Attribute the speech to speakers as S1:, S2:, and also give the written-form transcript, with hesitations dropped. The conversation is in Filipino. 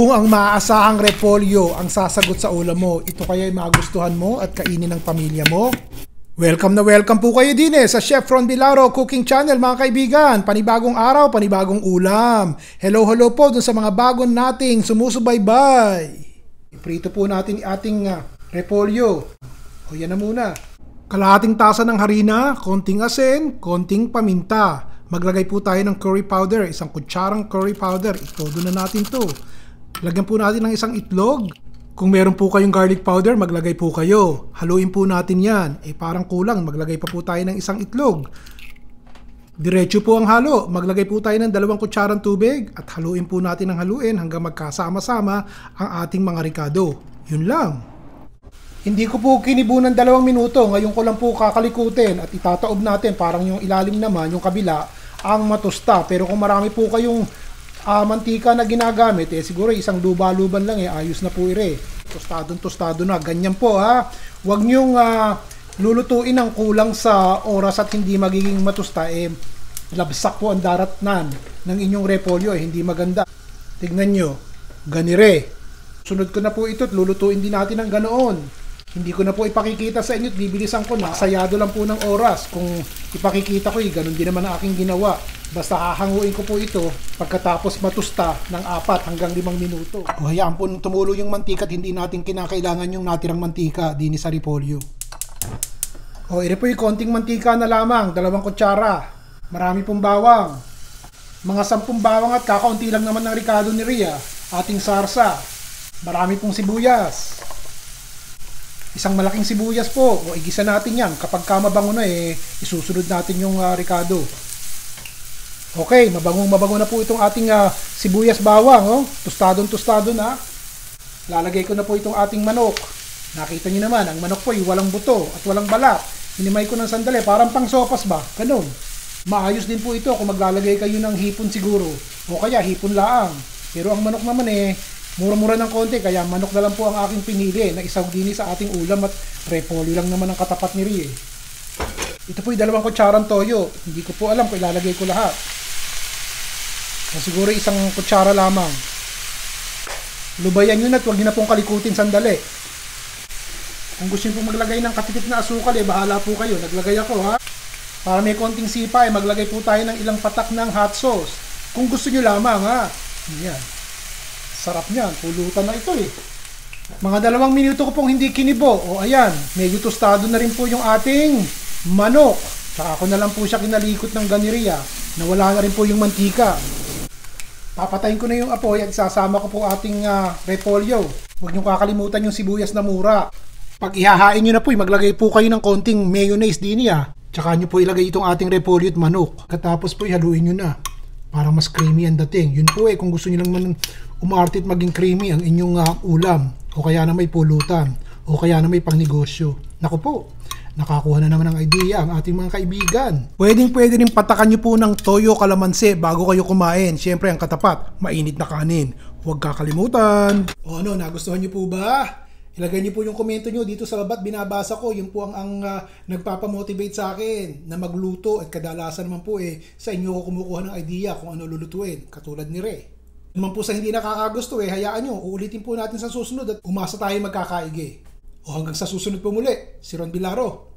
S1: Kung ang maaasahang repolyo ang sasagot sa ulam mo, ito kaya ay magustuhan mo at kainin ng pamilya mo? Welcome na welcome po kayo din sa Chef Ron Vilaro Cooking Channel mga kaibigan. Panibagong araw, panibagong ulam. Hello po dun sa mga bagong nating sumusubaybay. Iprito po natin ating repolyo. O yan na muna. Kalahating tasa ng harina, konting asin, konting paminta. Maglagay po tayo ng curry powder, isang kutsarang curry powder. Itodo na natin to. Lagyan po natin ng isang itlog. Kung meron po kayong garlic powder, maglagay po kayo. Haluin po natin yan. Parang kulang, maglagay pa po tayo ng isang itlog. Diretso po ang halo. Maglagay po tayo ng 2 kutsarang tubig at haluin po natin ng haluin hanggang magkasama-sama ang ating mga ricado. Yun lang. Hindi ko po kinibo ng 2 minuto. Ngayon ko lang po kakalikutin at itataob natin parang yung ilalim naman, yung kabila, ang matusta. Pero kung marami po kayong mantika na ginagamit, siguro isang luba-luban lang ayos na po tostado na, ganyan po ha. Huwag nyong lulutuin ng kulang sa oras at hindi magiging matusta, labsak po ang daratnan ng inyong repolyo, hindi maganda. Tignan nyo, ganire. Sunod ko na po ito at lulutuin din natin ng ganoon. Hindi ko na po ipakikita sa inyo at bibilisan ko na, sayado lang po ng oras. Kung ipakikita ko ganun din naman ang aking ginawa. Basta hahanguin ko po ito pagkatapos matusta ng 4 hanggang 5 minuto. O hayaan po tumulo yung mantika at hindi natin kinakailangan yung natirang mantika din sa repolyo. O ito po yung konting mantika na lamang, 2 kutsara. Marami pong bawang. Mga 10 bawang at kakaunti lang naman ng ricado ni Rhea. Ating sarsa. Marami pong sibuyas. Isang malaking sibuyas po. O igisa natin yan. Kapag mabango na isusunod natin yung ricado. Okay, mabango na po itong ating sibuyas bawang. Tostado na. Lalagay ko na po itong ating manok. Nakita niyo naman, ang manok po ay walang buto at walang balat. Hinimay ko ng sandali, parang pang sopas ba? Ganun. Maayos din po ito kung maglalagay kayo ng hipon siguro. O kaya hipon laang. Pero ang manok naman mura-mura ng konti, kaya manok na lang po ang aking pinili na isaw din sa ating ulam at repolyo lang naman ang katapat ni Rie. Ito po yung 2 kutsarang toyo. Hindi ko po alam kung ilalagay ko lahat. Siguro isang kutsara lamang. Lubayan nyo na at huwag nyo na pong kalikutin sandali. Kung gusto nyo pong maglagay ng katitik na asukal, bahala po kayo. Naglagay ako ha. Para may konting sipa, maglagay po tayo ng ilang patak ng hot sauce. Kung gusto nyo lamang ha. Yan. Sarap niyan. Pulutan na ito Mga 2 minuto ko pong hindi kinibo. O ayan, medyo tostado na rin po yung ating manok. Saka ako na lang po siya kinalikot ng ganiriya. Nawala na rin po yung mantika. Papatayin ko na yung apoy at isasama ko po ating repolyo. Huwag nyo kakalimutan yung sibuyas na mura. Pag ihahain nyo na po, maglagay po kayo ng konting mayonnaise din Tsaka nyo po ilagay itong ating repolyo at manok. Katapos po ihaluin nyo na. Para mas creamy ang dating. Yun po kung gusto nyo lang umarte at maging creamy ang inyong ulam. O kaya na may pulutan. O kaya na may pangnegosyo. Naku po. Nakakuha na naman ng idea ang ating mga kaibigan. Pwede rin patakan nyo po ng toyo kalamansi bago kayo kumain. Siyempre ang katapat, mainit na kanin. Huwag kakalimutan. O nagustuhan nyo po ba? Ilagay nyo po yung komento nyo dito sa babat, binabasa ko. Yun po ang nagpapamotivate sa akin na magluto. At kadalasan naman po sa inyo ko kumukuha ng idea kung ano lulutuin. Katulad ni Ray. Naman po sa hindi nakakagusto hayaan nyo. Uulitin po natin sa susunod at umasa tayo magkakaigi. O hanggang sa susunod po muli, si Ron Vilaro.